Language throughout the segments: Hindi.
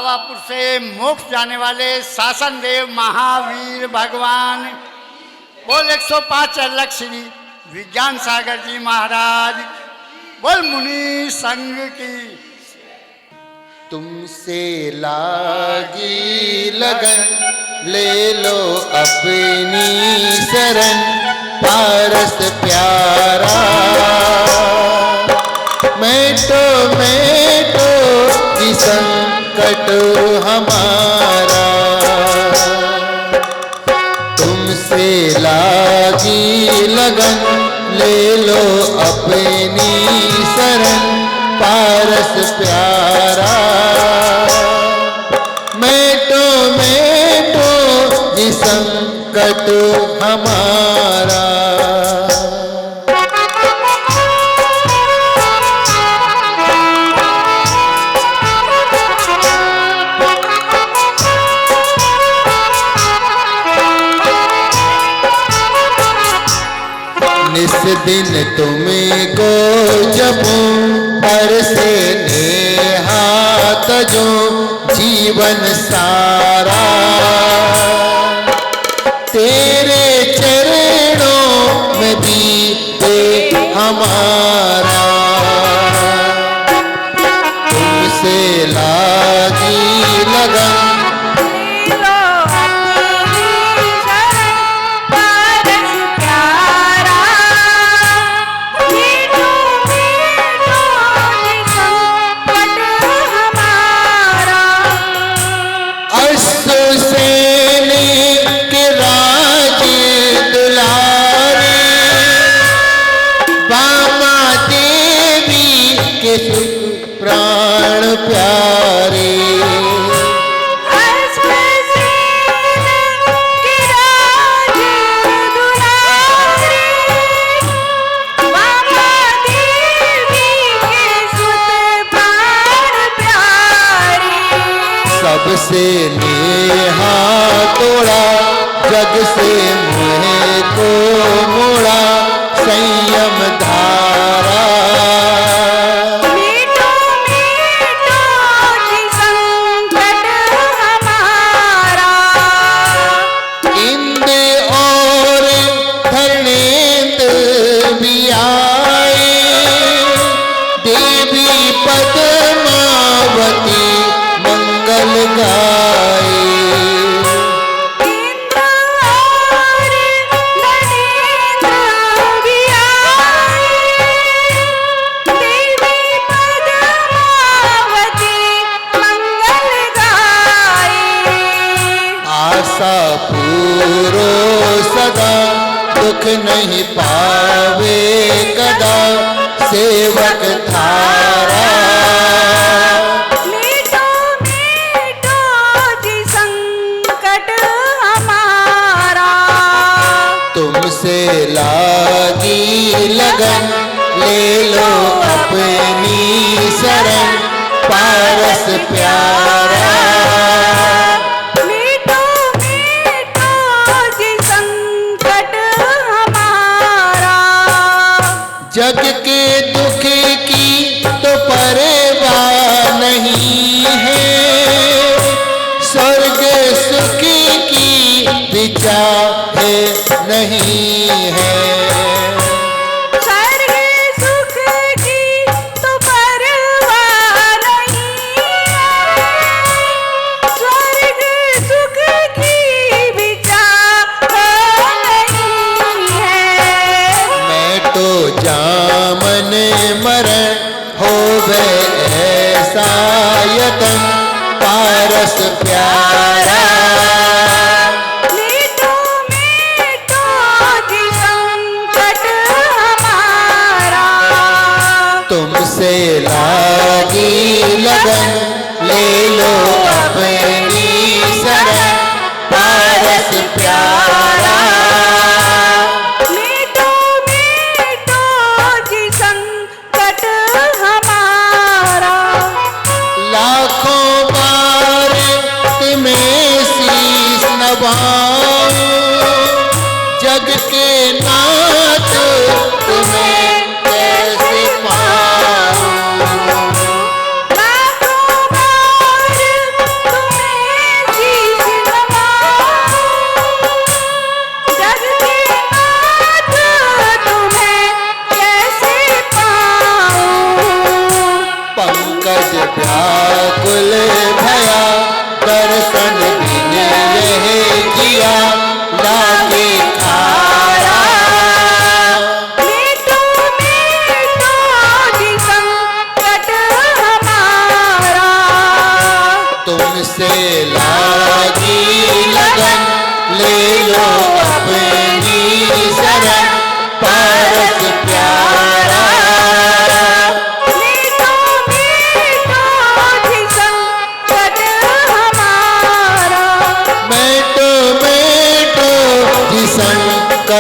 पावापुर से मोक्ष जाने वाले शासन देव महावीर भगवान, बोल 105 अलग श्री विज्ञान सागर जी महाराज, बोल मुनि संघ की। तुमसे लागी लगन, ले लो अपनी शरण, पारस प्यारा। मेटो की संकट हमारा, तुमसे लागी लगन, ले लो अपनी शरण, पारस प्यारा। मेटो जी संकट हमारा। निस दिन तुमको जपूं, बरसे नेहा तजो जीवन सारा। तेरे चरणों में बीते हमारा, तुमसे लागी लगन, प्राण प्यारे। सबसे नेहा तोड़ा, जग से मुझे को मोड़ा, संयम धारा। पद्मावती मंगल गाए, आशा पूरो सदा, दुख नहीं पावे कदा, सेवक थारा। तुमसे लागी लगन, ले लो अपनी शरण, पारस प्यारा। जग के दुख की तो परवाह नहीं है, स्वर्ग सुख की भी चाह नहीं है। स्वर्ग सुख की तो परवाह नहीं है, स्वर्ग सुख की भी चाह नहीं है। मैं तो जामन मरण होवे ऐसा यतन, पारस प्यारा। तुमसे लागी लगन, ले लो अपनी शरण, पारस प्यारा। लाखों बार तुम्हें शीश नवाऊं, जग के नाथ तुम्हें कैसे पाऊं। लाखों बार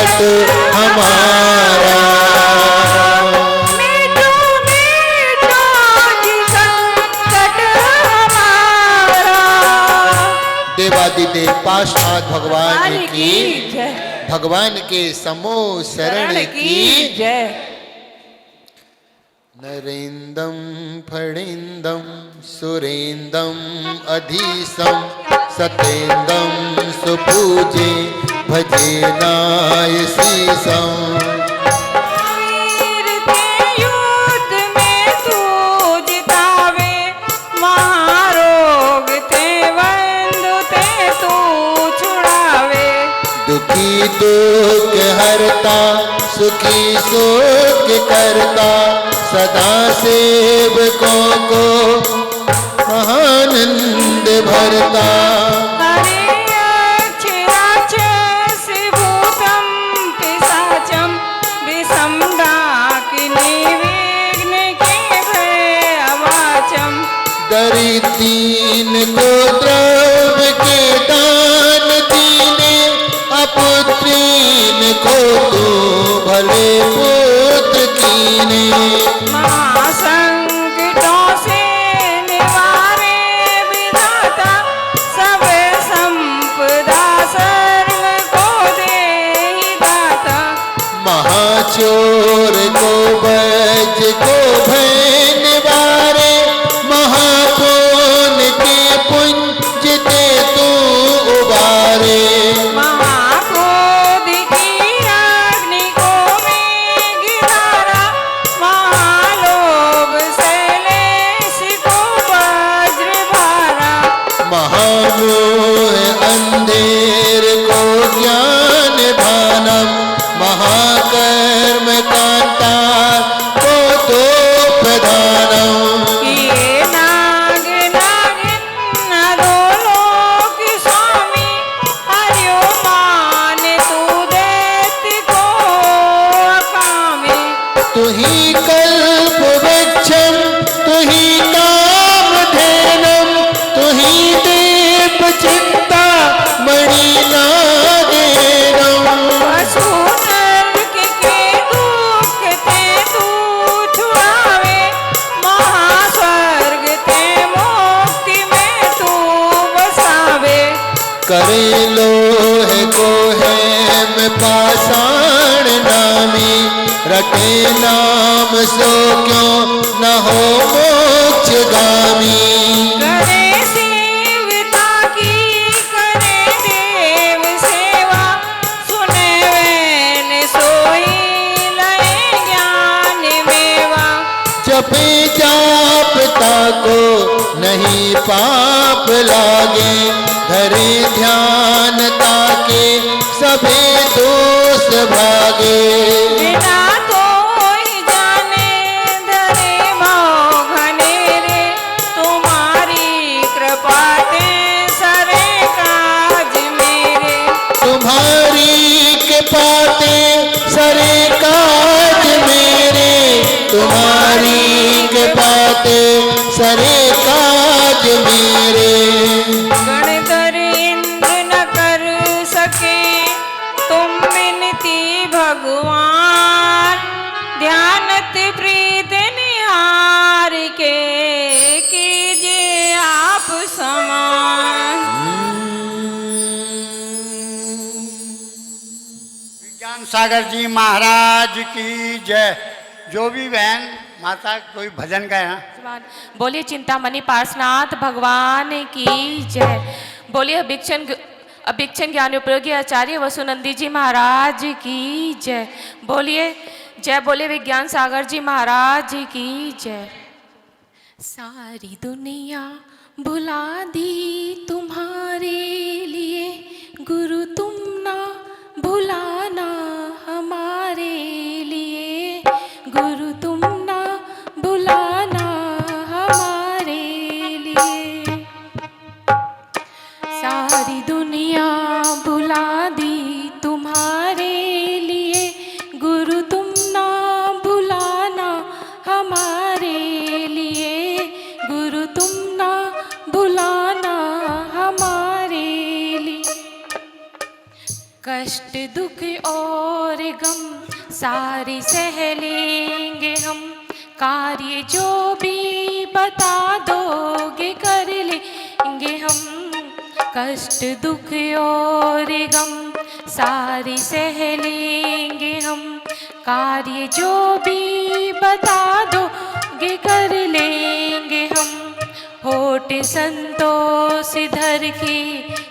संकट हमारा। मिटो मिटो जी संकट हमारा। देवादिदेव पार्श्वनाथ भगवान की जय। भगवान के समूह शरण की जय। नरेंदम फणींदम सुरेंदम अधीशम सतेंदम सुपूजे भजे नाय शीशम। वीर के युद्ध में तू जितावे, महारोग ते बंधु ते तू छुड़ावे। दुखी दुख हरता सुखी सुख करता सदा सेवकों को आनंद भरता। हरे अक्षराक्षस भूतम पिशाचम विषम डाकिनी विघ्न के भय अवाचम। दरिद्रीन को द्रव्य के दान दीने अपुत्रीन को तू भले पुत्र कीने। महासंकटों से निवारे विधाता, सब संपदा सर्व को देहि दाता। महाचोर को बज को भय निवारे महापुण्य के पुंज ते तू उबारे। महाक्रोध की अग्नि को मेघधारा, महालोभ शैलेश को वज्र भारा। महामोह अंधेर को ज्ञान भानम महाकर्म कांता को तो प्रधानम। ये नाग नागिन अधोलोक स्वामी, हरियो मान तू दैत्य को अकामी। तुही कल्प वृक्षम तुही कामधेनम तुही देव चिंता मणि नागेनम। पशु नरक के दुख ते तू छुड़ावे, महास्वर्ग ते मुक्ति में तू बसावे। करे लोह को हेम पाषाण नामी रटे नाम सो क्यों न हो मोक्षगामी। करे सेविता की करे देव सेवा, सुने वैन सोई लय ज्ञान मेवा। जपे जापता को नहीं पाप लागे धरे ध्यान ताके सभी दोष भागे। बिना कोई जाने धरे मोह घनेरे, तुम्हारी कृपा ते सरे काज मेरे। तुम्हारी कृपा ते सरे काज मेरे। तुम्हारी कृपा ते सरे काज मेरे। गणधर इंद्र न कर सके तुम विनती भगवान, ध्यानत प्रीत निहार के कीजिए आप समान। विज्ञान सागर जी महाराज की जय। जो भी बहन माता कोई भजन गाए ना, बोलिए चिंतामणि पार्श्वनाथ भगवान की जय। बोलिए अभिक्षण ज्ञान उपयोगी आचार्य वसुनंदी जी महाराज की जय। बोलिए जय। बोलिए विज्ञान सागर जी महाराज की जय। सारी दुनिया भुला दी तुम्हारे लिए, गुरु तुम ना भुलाना हमारे लिए। गुरु तुम ना भुलाना हमारे लिए। सारी दुनिया भुला दी तुम्हारे लिए, गुरु तुम ना भुलाना हमारे लिए। गुरु तुम ना भुलाना हमारे लिए। दुख और गम सारे सह लेंगे हम, कार्य जो भी बता दोगे कर लेंगे हम। कष्ट दुख और गम सारे सह लेंगे हम, कार्य जो भी बता दोगे कर लेंगे हम। होठ संतोष धर के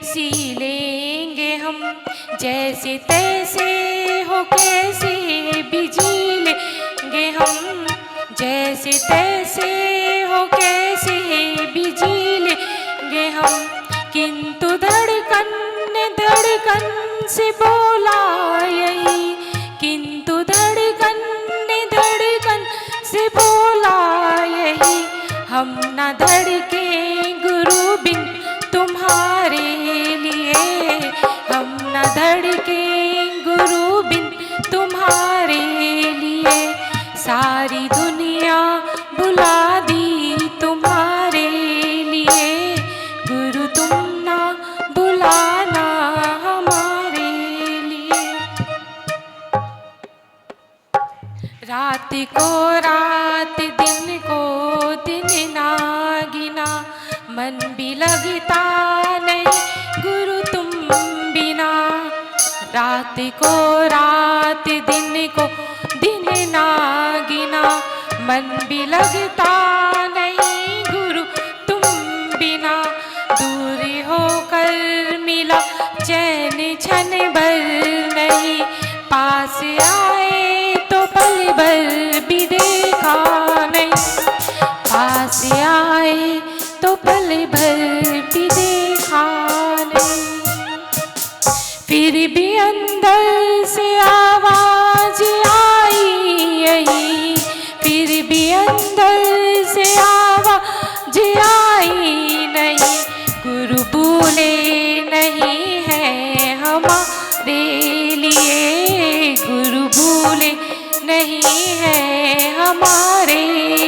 सी लेंगे हम, जैसे तैसे हो कैसे भी जी लेंगे हम। जैसे तैसे हो कैसे भी जी लेंगे हम। किंतु धड़कन धड़कन से बोला यही, किंतु धड़कन धड़कन से बोला यही, हम न धड़के गुरु बिन तुम्हारे लिए। हम न धड़के गुरु बिन तुम्हारे लिए। सारी दुनिया बुला दी तुम्हारे लिए, गुरु तुम ना बुलाना हमारे लिए। रात को रात दिन को दिन ना गिना, मन भी लगता नहीं गुरु तुम बिना। रात को रात दिन को दिन ना गिना, मन भी लगता नहीं गुरु तुम बिना। दूर होकर मिला चैन क्षण भर नहीं, पास आए तो पल भर भी देखा नहीं। पास आए तो पल भर भी देखा नहीं। फिर भी अंदर से आवाज आई यही, फिर भी अंदर से आवाज आई नहीं। गुरु भूले नहीं है हमारे लिए, गुरु भूले नहीं है हमारे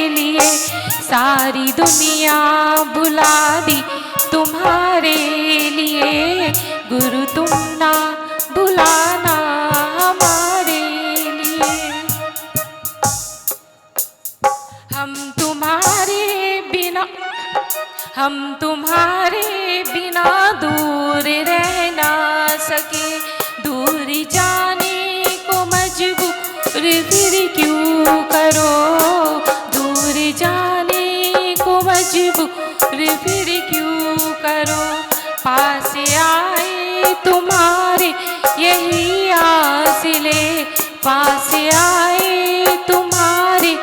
लिए। सारी दुनिया बुला दी तुम्हारे लिए, गुरु तुम ना बुलाना हमारे लिए। हम तुम्हारे बिना दूर रह ना सके। दूर जाने को मजबूर फिर क्यों करो, दूर जाने को मजबूर फिर क्यों करो। पास आए तुम्हारे यही आस ले, पास आए तुम्हारे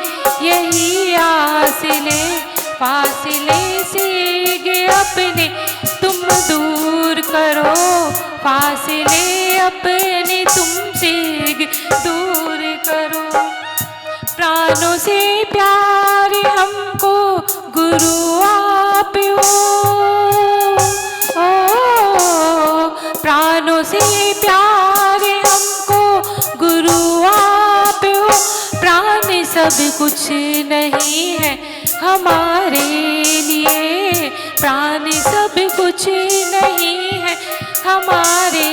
यही आस ले। फासले से गे अपने तुम दूर करो, फासले अपने तुमसे दूर करो। प्राणों से प्यारे हमको गुरु आप हो, प्राणों से प्यारे हमको गुरु आप हो। प्राण सब कुछ नहीं है हमारे लिए, प्राण सब कुछ नहीं है हमारे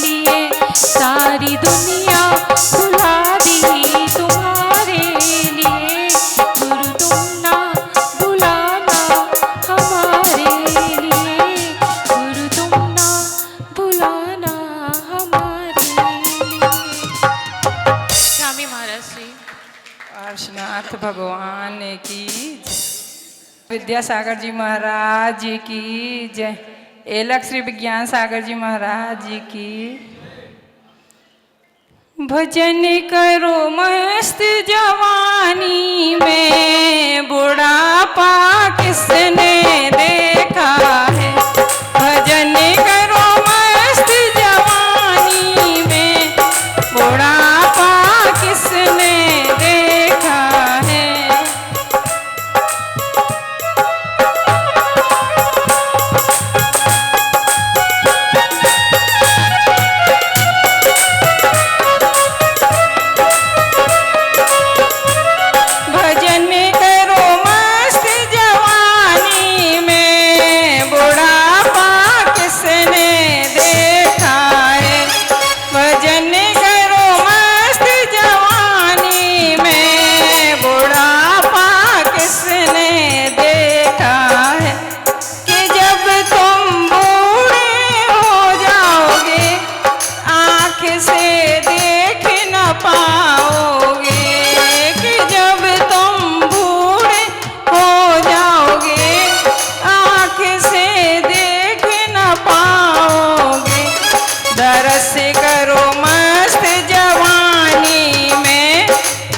लिए। सारी दुनिया बुला दी तुम्हारे लिए, गुरु तुम ना बुलाना हमारे लिए, गुरु तुम ना बुलाना हमारे लिए। स्वामी महाराज श्री अर्शनाथ भगवान की जय। विद्यासागर जी महाराज जी की जय। एलक श्री विज्ञान सागर जी महाराज जी की। भजन करो मस्त जवानी में, बुढ़ापा किसने देखा है। भजन करो मस्त जवानी में, बुढ़ापा किसने देखा है। भजन करो मस्त जवानी में, से देख न पाओगे कि जब तुम बूढ़े हो जाओगे, आँख से देख न पाओगे। दरस करो मस्त जवानी में,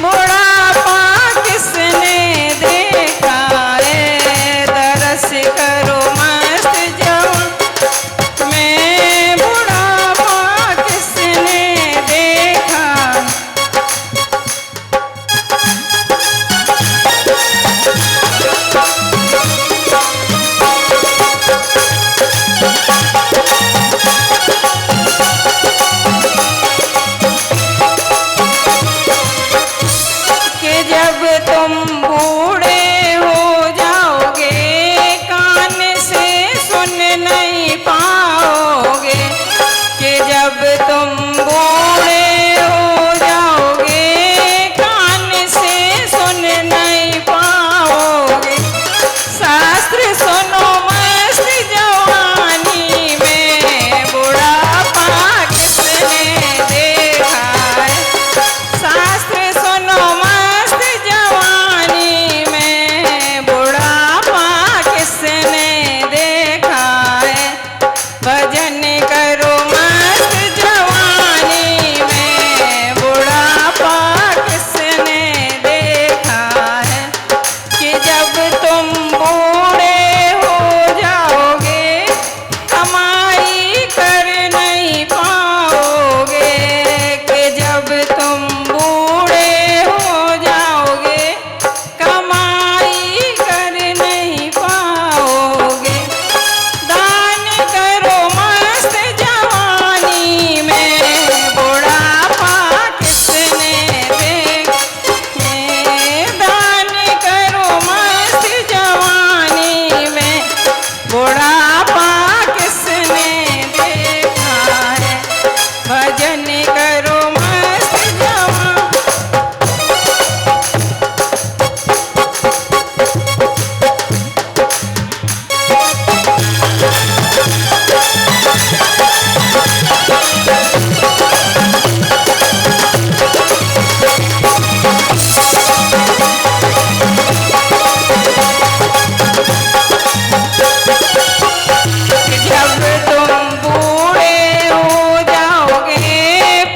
बुढ़ापा किसने देखा है। दरस करो मस्त जवानी में, बुढ़ापा किसने देखा। कि जब तुम बूढ़े हो जाओगे, कान से सुन नहीं पाओगे। कि जब तुम बूढ़े हो जाओगे, कान से सुन नहीं पाओगे। शास्त्र सुनो मस्त जवानी में, बुढ़ापा किसने देखा है। शास्त्र सुनो मस्त जवानी में, बुढ़ापा किसने देखा है। भजन करो मस्त जवानी में, बुढ़ापा किसने देखा है। कि जब तुम बूढ़े हो जाओगे, कमाई कर नहीं पाओगे। कि जब तुम बूढ़े हो जाओगे, कमाई कर नहीं पाओगे। दान करो मस्त जवानी में, बुढ़ापा किसने देखा। दान करो मस्त जवानी में, बुढ़ापा किसने देखा है। भजन करो मस्त जवानी। जब तुम बूढ़े हो जाओगे,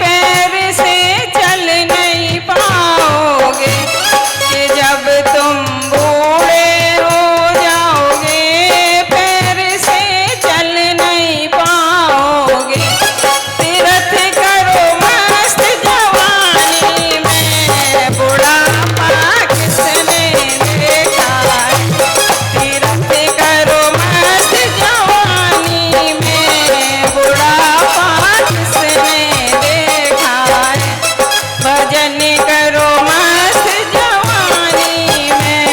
पैर से चल नहीं पाओगे। कि जब तुम बूढ़े हो जाओगे, पैर से चल नहीं पाओगे। तीर्थ करो मस्त जवानी में, बुढ़ापा किसने देखा है। तीर्थ करो मस्त जवानी में, बुढ़ापा किसने देखा है। भजन करो मस्त जवानी में,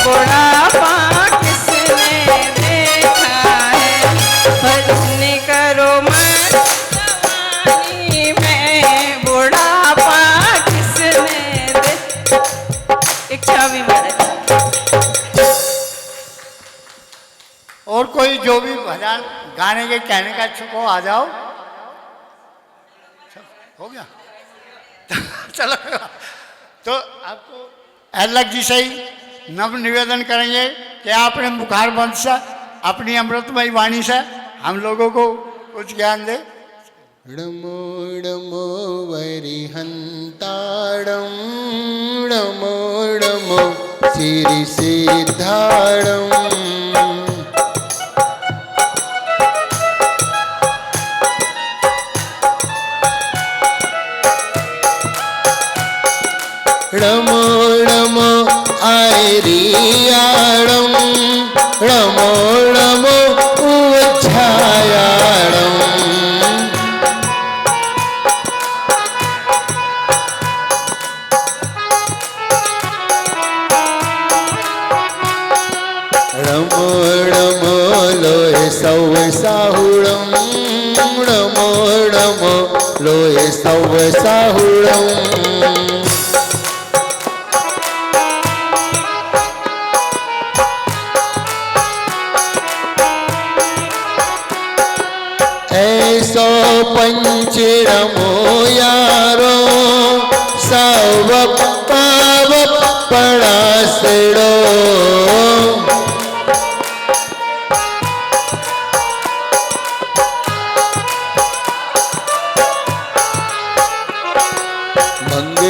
बुढ़ापा किसने देखा है। भजन करो मस्त जवानी में, बुढ़ापा किसने इच्छा भी बढ़े। और कोई जो भी भजन गाने के कहने का इच्छुक हो, आ जाओ। हो गया चलो। तो आपको अलग जी से ही नव निवेदन करेंगे कि आपने मुखार बंद से अपनी अमृतमयी वाणी से हम लोगों को कुछ ज्ञान दे। डमो डमो वरिहंताड़म, डमो डमो सिरि सिद्धाड़म। डमो डमो आयरियाड़म, डमो डमो उच्छायाड़म। डमो डमो लोय सव साहुड़म, डमो डमो लोय सव साहुड़म। ऐसो पंच रमो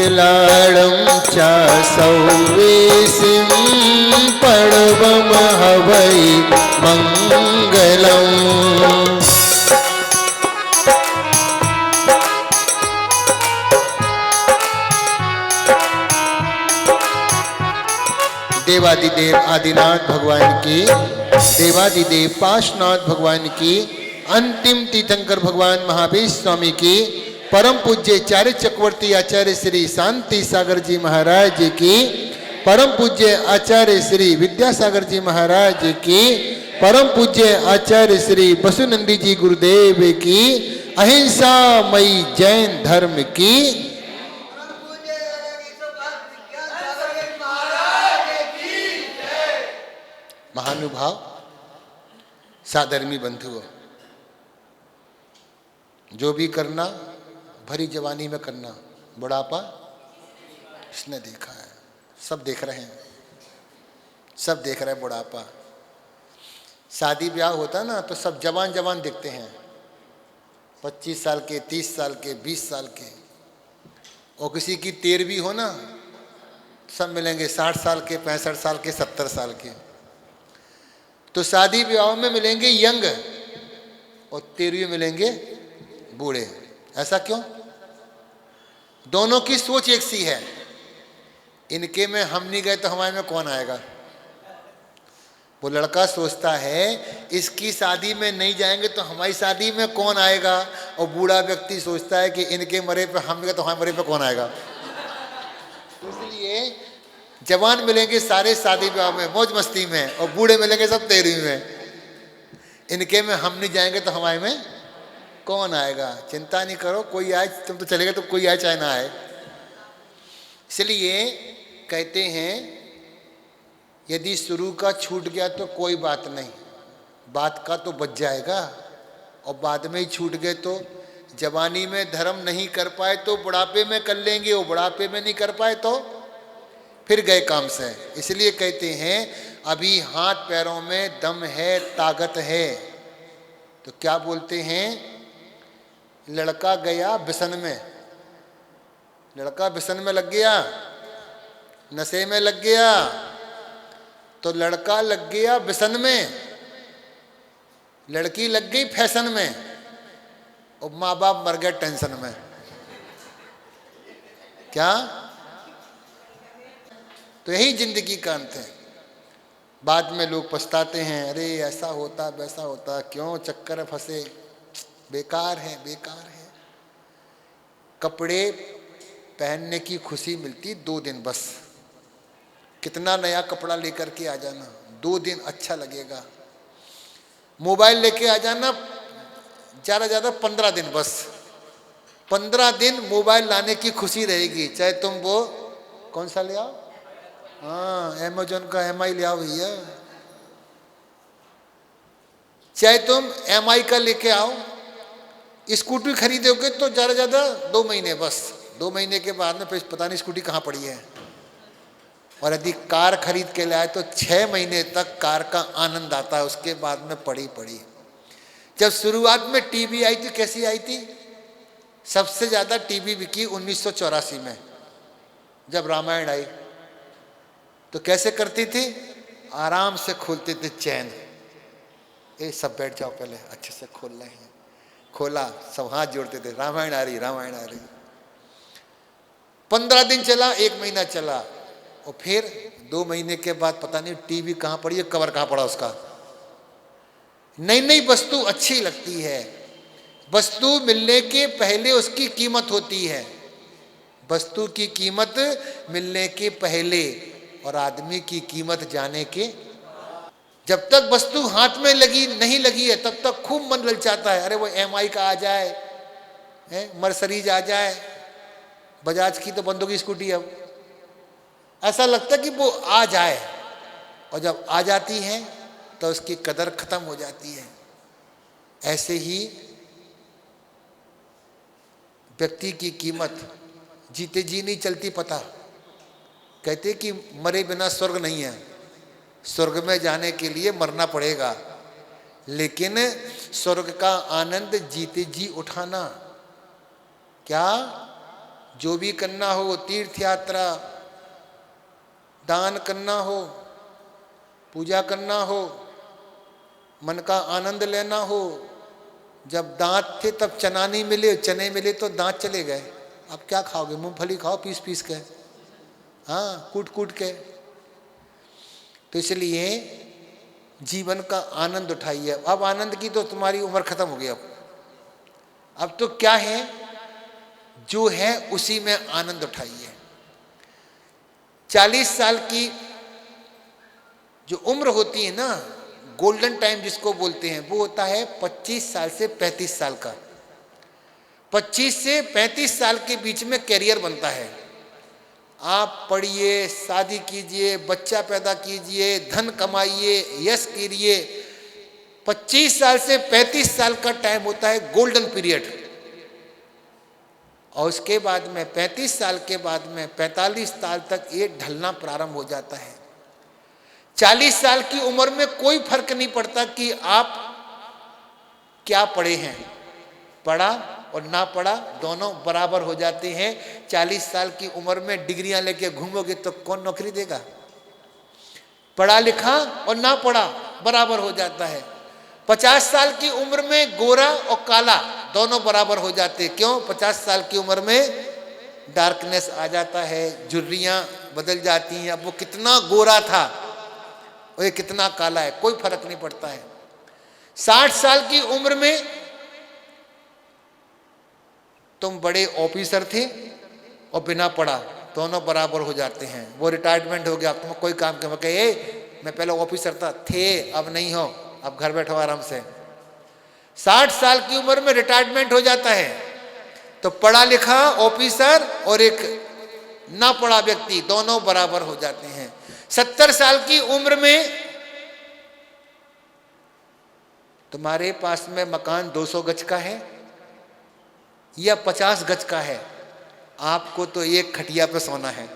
लाडं च सौवेशिं पडवम हवै मंगलम्। देवादिदेव आदिनाथ भगवान की, देवादिदेव पाशनाथ भगवान की, अंतिम तीर्थंकर भगवान महावीर स्वामी की, परम पूज्य चार्य चक्रवर्ती आचार्य श्री शांति सागर जी महाराज की, परम पूज्य आचार्य श्री विद्यासागर जी महाराज की, परम पूज्य आचार्य श्री बसुनंदी जी गुरुदेव की, अहिंसा मई जैन धर्म की, महानुभाव साधर्मी बंधुओं, जो भी करना भरी जवानी में करना, बुढ़ापा इसने देखा है, सब देख रहे हैं, सब देख रहे हैं बुढ़ापा। शादी ब्याह होता है ना तो सब जवान जवान दिखते हैं, 25 साल के, 30 साल के, 20 साल के, और किसी की 13वीं हो ना सब मिलेंगे 60 साल के, 65 साल के, 70 साल के। तो शादी ब्याह में मिलेंगे यंग और 13वीं मिलेंगे बूढ़े। ऐसा क्यों? दोनों की सोच एक सी है, इनके में हम नहीं गए तो हमारे में कौन आएगा। वो लड़का सोचता है इसकी शादी में नहीं जाएंगे तो हमारी शादी में कौन आएगा, और बूढ़ा व्यक्ति सोचता है कि इनके मरे पे हम गए तो हमारे मरे पे कौन आएगा। इसलिए जवान मिलेंगे सारे शादी ब्याह में मौज मस्ती में, और बूढ़े मिलेंगे सब 13वीं में। इनके में हम नहीं जाएंगे तो हमारे में कौन आएगा। चिंता नहीं करो, कोई आए, तुम तो चलेगा तो कोई आए चाहे ना आए। इसलिए कहते हैं यदि शुरू का छूट गया तो कोई बात नहीं, बात का तो बच जाएगा, और बाद में ही छूट गए तो जवानी में धर्म नहीं कर पाए तो बुढ़ापे में कर लेंगे, और बुढ़ापे में नहीं कर पाए तो फिर गए काम से। इसलिए कहते हैं अभी हाथ पैरों में दम है, ताकत है। तो क्या बोलते हैं, लड़का गया बिसन में, लड़का बिसन में लग गया, नशे में लग गया, तो लड़का लग गया बिसन में, लड़की लग गई फैशन में, और माँ बाप मर गए टेंशन में। क्या? तो यही जिंदगी का अंत है। बाद में लोग पछताते हैं, अरे ऐसा होता वैसा होता, क्यों चक्कर में फंसे, बेकार है बेकार है। कपड़े पहनने की खुशी मिलती 2 दिन बस, कितना नया कपड़ा लेकर के आ जाना, 2 दिन अच्छा लगेगा। मोबाइल लेके आ जाना ज़्यादा ज़्यादा 15 दिन बस, 15 दिन मोबाइल लाने की खुशी रहेगी। चाहे तुम वो कौन सा ले आओ, हाँ अमेजोन का MI ले आओ भैया, चाहे तुम MI का लेके आओ। स्कूटी खरीदोगे तो ज़्यादा ज़्यादा 2 महीने बस, 2 महीने के बाद में फिर पता नहीं स्कूटी कहाँ पड़ी है। और यदि कार खरीद के लाए तो 6 महीने तक कार का आनंद आता है, उसके बाद में पड़ी। जब शुरुआत में टीवी आई थी, कैसी आई थी? सबसे ज़्यादा टीवी बिकी 1984 में, जब रामायण आई। तो कैसे करती थी? आराम से खोलते थे चैन, ए सब बैठ जाओ पहले, अच्छे से खोल रहे हैं, खोला, सब हाथ जोड़ते थे, रामायण आ रही रामायण आ रही। 15 दिन चला, 1 महीना चला, और फिर 2 महीने के बाद पता नहीं टीवी कहाँ पड़ी है, कवर कहाँ पड़ा उसका। नई नई वस्तु अच्छी लगती है, वस्तु मिलने के पहले उसकी कीमत होती है, वस्तु की कीमत मिलने के पहले, और आदमी की कीमत जाने के। जब तक वस्तु हाथ में लगी नहीं लगी है तब तक खूब मन ललचाता है, अरे वो MI का आ जाए, मर्सरीज आ जाए, बजाज की तो बंदों की स्कूटी, अब ऐसा लगता है कि वो आ जाए, और जब आ जाती है तो उसकी कदर खत्म हो जाती है। ऐसे ही व्यक्ति की कीमत जीते जी नहीं चलती पता। कहते कि मरे बिना स्वर्ग नहीं है, स्वर्ग में जाने के लिए मरना पड़ेगा, लेकिन स्वर्ग का आनंद जीते जी उठाना। क्या? जो भी करना हो, तीर्थ यात्रा, दान करना हो, पूजा करना हो, मन का आनंद लेना हो। जब दांत थे तब चना नहीं मिले, चने मिले तो दांत चले गए। अब क्या खाओगे? मूंगफली खाओ पीस पीस के, हाँ, कूट कूट के। तो इसलिए जीवन का आनंद उठाइए। अब आनंद की तो तुम्हारी उम्र खत्म हो गई। अब तो क्या है, जो है उसी में आनंद उठाइए। 40 साल की जो उम्र होती है ना, गोल्डन टाइम जिसको बोलते हैं, वो होता है 25 साल से 35 साल का। 25 से 35 साल के बीच में कैरियर बनता है। आप पढ़िए, शादी कीजिए, बच्चा पैदा कीजिए, धन कमाइए, यश कीजिए। 25 साल से 35 साल का टाइम होता है गोल्डन पीरियड। और उसके बाद में 35 साल के बाद में 45 साल तक ये ढलना प्रारंभ हो जाता है। 40 साल की उम्र में कोई फर्क नहीं पड़ता कि आप क्या पढ़े हैं, पढ़ा और ना पढ़ा दोनों बराबर हो जाते हैं। 40 साल की उम्र में डिग्रियां लेके घूमोगे तो कौन नौकरी देगा? पढ़ा लिखा और ना पढ़ा बराबर हो जाता है। 50 साल की उम्र में गोरा और काला दोनों बराबर हो जाते। क्यों? 50 साल की उम्र में डार्कनेस आ जाता है, झुर्रियां बदल जाती हैं। अब वो कितना गोरा था और ये कितना काला है, कोई फर्क नहीं पड़ता है। 60 साल की उम्र में तुम बड़े ऑफिसर थे और बिना पढ़ा दोनों बराबर हो जाते हैं। वो रिटायरमेंट हो गया, तुम कोई काम कर कहे मैं पहले ऑफिसर था, थे अब नहीं हो, अब घर बैठो आराम से। 60 साल की उम्र में रिटायरमेंट हो जाता है तो पढ़ा लिखा ऑफिसर और एक ना पढ़ा व्यक्ति दोनों बराबर हो जाते हैं। 70 साल की उम्र में तुम्हारे पास में मकान 200 गज का है या 50 गज का है, आपको तो एक खटिया पे सोना है।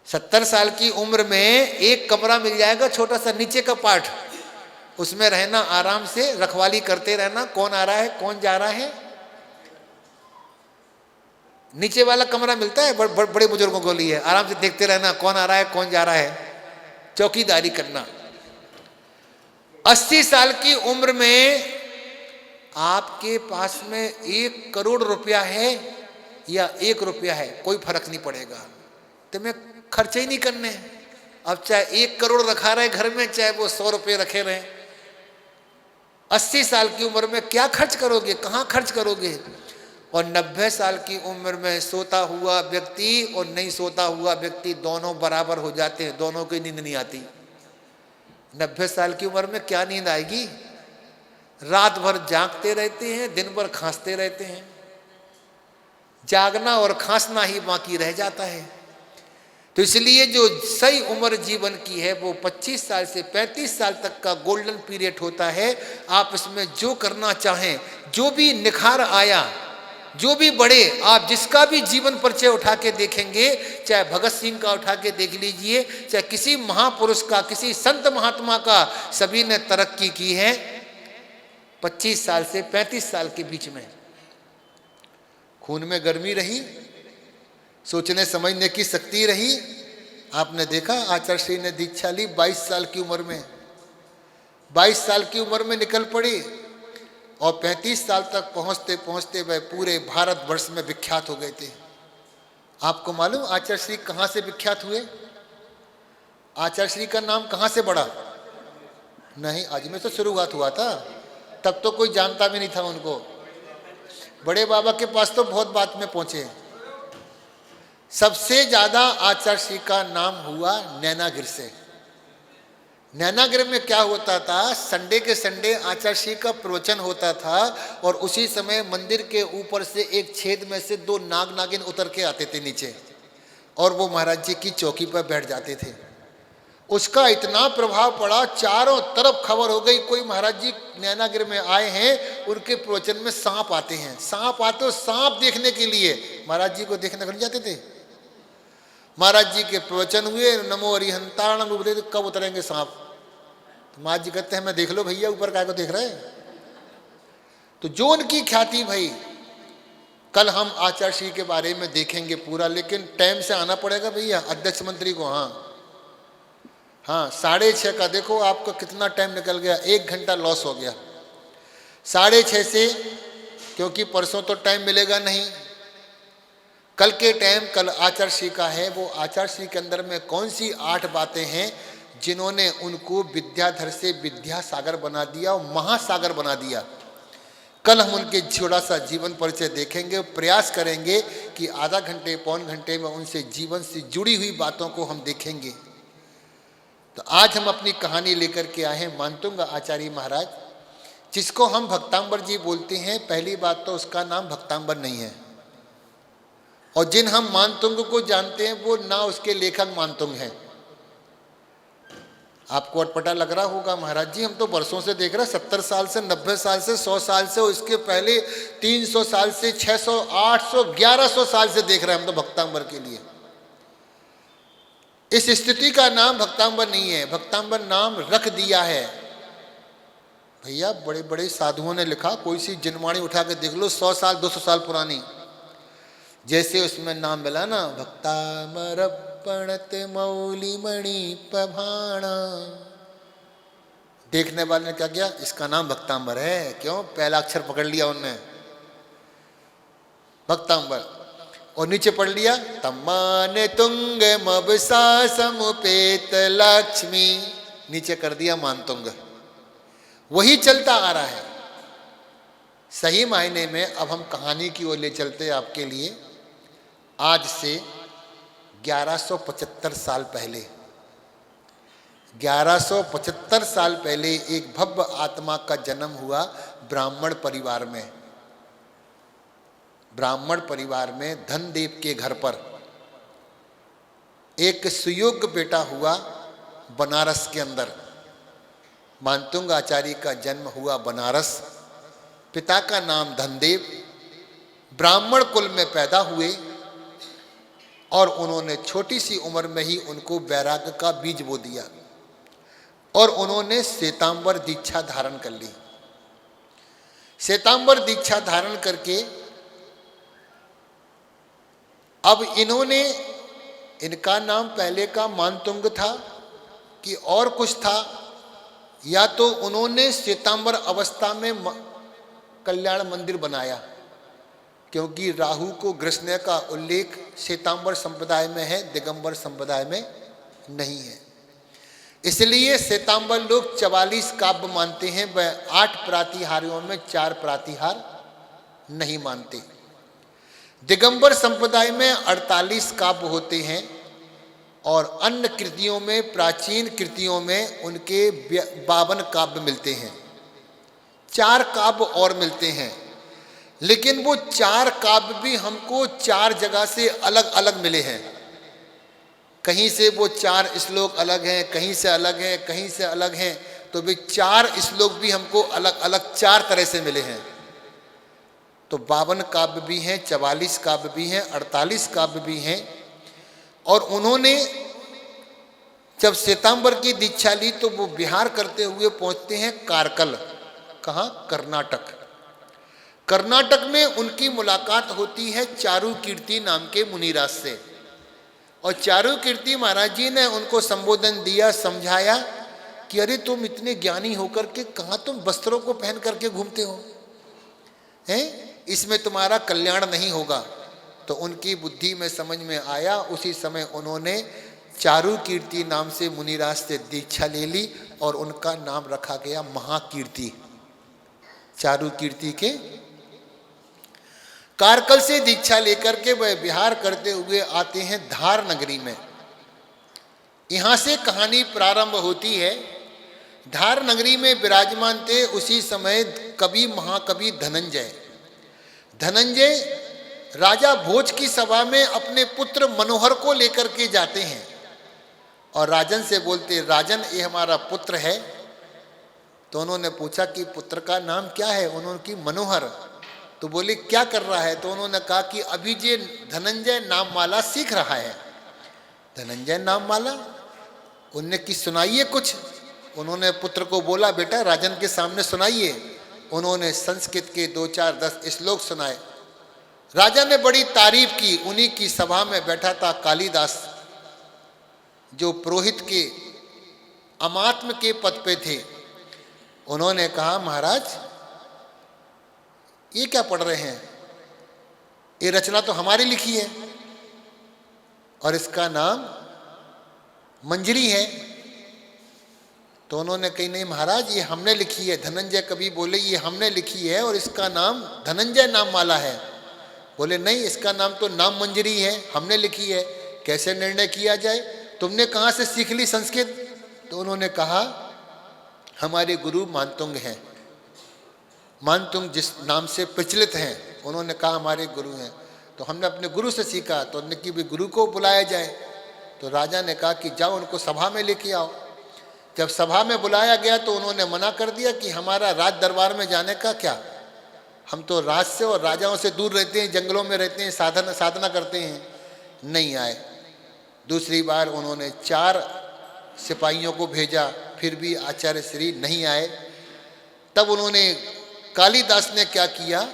70 साल की उम्र में एक कमरा मिल जाएगा, छोटा सा नीचे का पार्ट, उसमें रहना, आराम से रखवाली करते रहना, कौन आ रहा है कौन जा रहा है। नीचे वाला कमरा मिलता है, बड़े बुजुर्गों को लिए, आराम से देखते रहना कौन आ रहा है कौन जा रहा है, चौकीदारी करना। 80 साल की उम्र में आपके पास में 1 करोड़ रुपया है या 1 रुपया है, कोई फर्क नहीं पड़ेगा, तुम्हें खर्चे ही नहीं करने। अब चाहे 1 करोड़ रखा रहे घर में, चाहे वो 100 रुपये रखे रहे। 80 साल की उम्र में क्या खर्च करोगे, कहाँ खर्च करोगे? और 90 साल की उम्र में सोता हुआ व्यक्ति और नहीं सोता हुआ व्यक्ति दोनों बराबर हो जाते हैं, दोनों की नींद नहीं आती। 90 साल की उम्र में क्या नींद आएगी? रात भर जागते रहते हैं, दिन भर खांसते रहते हैं। जागना और खांसना ही बाकी रह जाता है। तो इसलिए जो सही उम्र जीवन की है वो 25 साल से 35 साल तक का गोल्डन पीरियड होता है। आप इसमें जो करना चाहें, जो भी निखार आया, जो भी बढ़े, आप जिसका भी जीवन परिचय उठा के देखेंगे, चाहे भगत सिंह का उठा के देख लीजिए, चाहे किसी महापुरुष का, किसी संत महात्मा का, सभी ने तरक्की की है 25 साल से 35 साल के बीच में। खून में गर्मी रही, सोचने समझने की शक्ति रही। आपने देखा आचार्य श्री ने दीक्षा ली 22 साल की उम्र में, 22 साल की उम्र में निकल पड़ी और 35 साल तक पहुंचते पहुंचते वह पूरे भारतवर्ष में विख्यात हो गए थे। आपको मालूम आचार्य श्री कहाँ से विख्यात हुए? आचार्य श्री का नाम कहाँ से बढ़ा? नहीं, अजमेर से शुरुआत हुआ था, तब तो कोई जानता भी नहीं था उनको। बड़े बाबा के पास तो बहुत बाद में पहुंचे। सबसे ज्यादा आचार्य श्री का नाम हुआ नैनागिर से। नैनागिर में क्या होता था, संडे के संडे आचार्य श्री का प्रवचन होता था और उसी समय मंदिर के ऊपर से एक छेद में से 2 नाग नागिन उतर के आते थे नीचे और वो महाराज जी की चौकी पर बैठ जाते थे। उसका इतना प्रभाव पड़ा, चारों तरफ खबर हो गई कोई महाराज जी नैनागिर में आए हैं, उनके प्रवचन में सांप आते हैं। सांप आते हो, सांप देखने के लिए महाराज जी को देखने नहीं जाते थे। महाराज जी के प्रवचन हुए, नमो अरिहंताण, कब उतरेंगे सांप? तो महाराज जी कहते हैं मैं देख लो भैया, ऊपर काय को देख रहे हैं। तो जो उनकी ख्याति भाई, कल हम आचार्य श्री के बारे में देखेंगे पूरा, लेकिन टाइम से आना पड़ेगा भैया अध्यक्ष मंत्री को। हाँ 6:30 का देखो आपका कितना टाइम निकल गया, 1 घंटा लॉस हो गया। 6:30 से, क्योंकि परसों तो टाइम मिलेगा नहीं, कल के टाइम कल आचार्य श्री का है। वो आचार्य श्री के अंदर में कौन सी 8 बातें हैं जिन्होंने उनको विद्याधर से विद्यासागर बना दिया और महासागर बना दिया। कल हम उनके छोटा सा जीवन परिचय देखेंगे, प्रयास करेंगे कि आधा घंटे पौन घंटे में उनसे जीवन से जुड़ी हुई बातों को हम देखेंगे। तो आज हम अपनी कहानी लेकर के आए हैं मानतुंग आचार्य महाराज, जिसको हम भक्तांबर जी बोलते हैं। पहली बात तो उसका नाम भक्तांबर नहीं है, और जिन हम मानतुंग को जानते हैं वो ना उसके लेखक मानतुंग हैं। आपको अटपटा लग रहा होगा, महाराज जी हम तो वर्षों से देख रहे हैं, 70 साल से, 90 साल से, 100 साल से, उसके पहले 300 साल से, 600, 800, 1100 साल से देख रहे हैं हम तो भक्तांबर के लिए। इस स्थिति का नाम भक्तांबर नहीं है, भक्तांबर नाम रख दिया है भैया। बड़े बड़े साधुओं ने लिखा, कोई सी जिनवाणी उठा के देख लो 100 साल 200 साल पुरानी, जैसे उसमें नाम मिला ना, भक्तांबर पणत मौली मणि पभाणा। देखने वाले ने क्या किया, इसका नाम भक्तांबर है। क्यों? पहला अक्षर पकड़ लिया उनने, भक्तांबर, और नीचे पढ़ लिया तम्मान तुंग मबसा समुपेत लक्ष्मी, नीचे कर दिया मानतुंग। वही चलता आ रहा है। सही मायने में अब हम कहानी की ओर ले चलते हैं आपके लिए। आज से 1175 साल पहले, 1175 साल पहले एक भव्य आत्मा का जन्म हुआ ब्राह्मण परिवार में। ब्राह्मण परिवार में धनदेव के घर पर एक सुयोग्य बेटा हुआ बनारस के अंदर। मानतुंग आचार्य का जन्म हुआ बनारस। पिता का नाम धनदेव, ब्राह्मण कुल में पैदा हुए और उन्होंने छोटी सी उम्र में ही उनको वैराग्य का बीज बो दिया और उन्होंने श्वेतांबर दीक्षा धारण कर ली। श्वेतांबर दीक्षा धारण करके अब इन्होंने, इनका नाम पहले का मानतुंग था कि और कुछ था, या तो उन्होंने श्वेतांबर अवस्था में कल्याण मंदिर बनाया, क्योंकि राहु को ग्रसने का उल्लेख श्वेतांबर संप्रदाय में है, दिगंबर संप्रदाय में नहीं है। इसलिए श्वेतांबर लोग 44 काव्य मानते हैं, वह 8 प्रातिहार्यों में 4 प्रातिहार नहीं मानते। दिगंबर संप्रदाय में 48 काव्य होते हैं और अन्य कृतियों में, प्राचीन कृतियों में उनके 52 काव्य मिलते हैं। 4 काव्य और मिलते हैं, लेकिन वो 4 काव्य भी हमको 4 जगह से अलग अलग मिले हैं। कहीं से वो 4 श्लोक अलग हैं, कहीं से अलग हैं, कहीं से अलग हैं, तो भी 4 श्लोक भी हमको अलग अलग 4 तरह से मिले हैं। तो 52 काव्य भी हैं, 44 काव्य भी हैं, 48 काव्य भी हैं। और उन्होंने जब श्वेतांबर की दीक्षा ली तो वो विहार करते हुए पहुंचते हैं कारकल। कहाँ? कर्नाटक। कर्नाटक में उनकी मुलाकात होती है चारुकीर्ति नाम के मुनिराज से, और चारुकीर्ति महाराज जी ने उनको संबोधन दिया, समझाया कि अरे तुम इतने ज्ञानी होकर के कहाँ तुम वस्त्रों को पहन करके घूमते हो, हैं? इसमें तुम्हारा कल्याण नहीं होगा। तो उनकी बुद्धि में समझ में आया, उसी समय उन्होंने चारुकीर्ति नाम से मुनिराज से दीक्षा ले ली और उनका नाम रखा गया महाकीर्ति। चारुकीर्ति के कारकल से दीक्षा लेकर के वह विहार करते हुए आते हैं धार नगरी में। यहां से कहानी प्रारंभ होती है। धार नगरी में विराजमान थे उसी समय कवि, महाकवि धनंजय। धनंजय राजा भोज की सभा में अपने पुत्र मनोहर को लेकर के जाते हैं और राजन से बोलते, राजन ये हमारा पुत्र है। तो उन्होंने पूछा कि पुत्र का नाम क्या है? उन्होंने की मनोहर। तो बोले क्या कर रहा है? तो उन्होंने कहा कि अभी जे धनंजय नाममाला सीख रहा है। धनंजय नाममाला? उनने की सुनाइए कुछ। उन्होंने पुत्र को बोला बेटा राजन के सामने सुनाइए। उन्होंने संस्कृत के 2-4-10 श्लोक सुनाए राजा ने बड़ी तारीफ की। उन्हीं की सभा में बैठा था कालिदास, जो पुरोहित के अमात्म के पद पे थे। उन्होंने कहा, महाराज ये क्या पढ़ रहे हैं? ये रचना तो हमारी लिखी है और इसका नाम मंजरी है। तो उन्होंने कही, नहीं महाराज ये हमने लिखी है। धनंजय कवि बोले, ये हमने लिखी है और इसका नाम धनंजय नाम माला है। बोले नहीं, इसका नाम तो नाम मंजरी है, हमने लिखी है। कैसे निर्णय किया जाए? तुमने कहाँ से सीख ली संस्कृत? तो उन्होंने कहा, हमारे गुरु मानतुंग हैं। मानतुंग जिस नाम से प्रचलित हैं, उन्होंने कहा हमारे गुरु हैं। तो हमने अपने गुरु से सीखा। तो उन्होंने कि भी गुरु को बुलाया जाए। तो राजा ने कहा कि जाओ उनको सभा में लेके आओ। जब सभा में बुलाया गया तो उन्होंने मना कर दिया कि हमारा राज दरबार में जाने का क्या, हम तो राज से और राजाओं से दूर रहते हैं, जंगलों में रहते हैं, साधना करते हैं। नहीं आए। दूसरी बार उन्होंने 4 सिपाहियों को भेजा, फिर भी आचार्य श्री नहीं आए। तब उन्होंने, कालिदास ने क्या किया,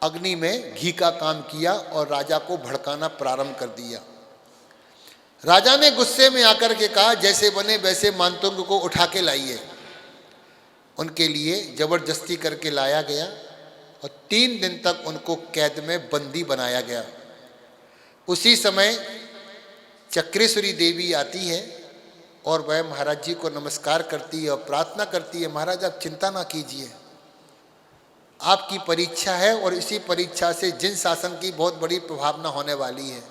अग्नि में घी का काम किया और राजा को भड़काना प्रारंभ कर दिया। राजा ने गुस्से में आकर के कहा, जैसे बने वैसे मानतुंग को उठा के लाइए। उनके लिए जबरदस्ती करके लाया गया और 3 दिन तक उनको कैद में बंदी बनाया गया। उसी समय चक्रेश्वरी देवी आती है और वह महाराज जी को नमस्कार करती है और प्रार्थना करती है, महाराज आप चिंता ना कीजिए, आपकी परीक्षा है और इसी परीक्षा से जिन शासन की बहुत बड़ी प्रभावना होने वाली है।